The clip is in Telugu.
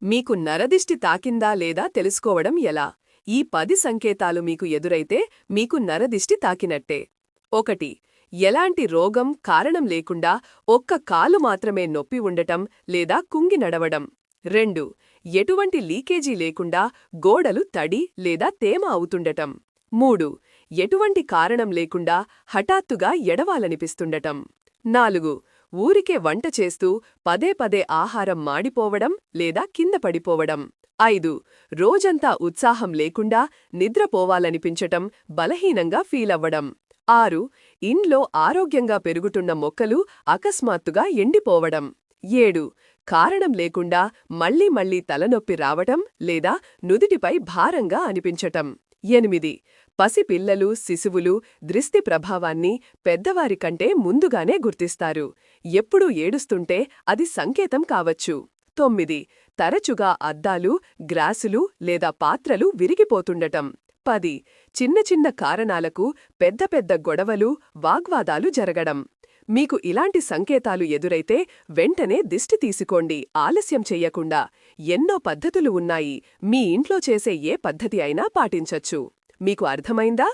మీకు నరదిష్టి తాకిందా లేదా తెలుసుకోవడం ఎలా? ఈ 10 సంకేతాలు మీకు ఎదురైతే మీకు నరదిష్టి తాకినట్టే. 1. ఎలాంటి రోగం కారణం లేకుండా ఒక్క కాలు మాత్రమే నొప్పి ఉండటం లేదా కుంగి నడవడం. 2. ఎటువంటి లీకేజీ లేకుండా గోడలు తడి లేదా తేమ అవుతుండటం. 3. ఎటువంటి కారణం లేకుండా హఠాత్తుగా ఎడవాలనిపిస్తుండటం. 4. ఊరికే వంట చేస్తూ పదే పదే ఆహారం మాడిపోవడం లేదా కింద పడిపోవడం. 5. రోజంతా ఉత్సాహం లేకుండా నిద్రపోవాలనిపించటం, బలహీనంగా ఫీలవ్వడం. 6. ఇంట్లో ఆరోగ్యంగా పెరుగుతున్న మొక్కలు అకస్మాత్తుగా ఎండిపోవడం. 7. కారణం లేకుండా మళ్లీ మళ్లీ తలనొప్పి రావటం లేదా నుదిటిపై భారంగా అనిపించటం. 8. పసిపిల్లలు, శిశువులు దృష్టి ప్రభావాన్ని పెద్దవారి కంటే ముందుగానే గుర్తిస్తారు. ఎప్పుడూ ఏడుస్తుంటే అది సంకేతం కావచ్చు. 9. తరచుగా అద్దాలు, గ్రాసులు లేదా పాత్రలు విరిగిపోతుండటం. 10. చిన్న చిన్న కారణాలకు పెద్ద పెద్ద గొడవలు, వాగ్వాదాలు జరగడం. మీకు ఇలాంటి సంకేతాలు ఎదురైతే వెంటనే దిష్టి తీసుకోండి, ఆలస్యం చెయ్యకుండా. ఎన్నో పద్ధతులు ఉన్నాయి, మీ ఇంట్లో చేసే ఏ పద్ధతి అయినా పాటించొచ్చు. మీకు అర్థమైందా?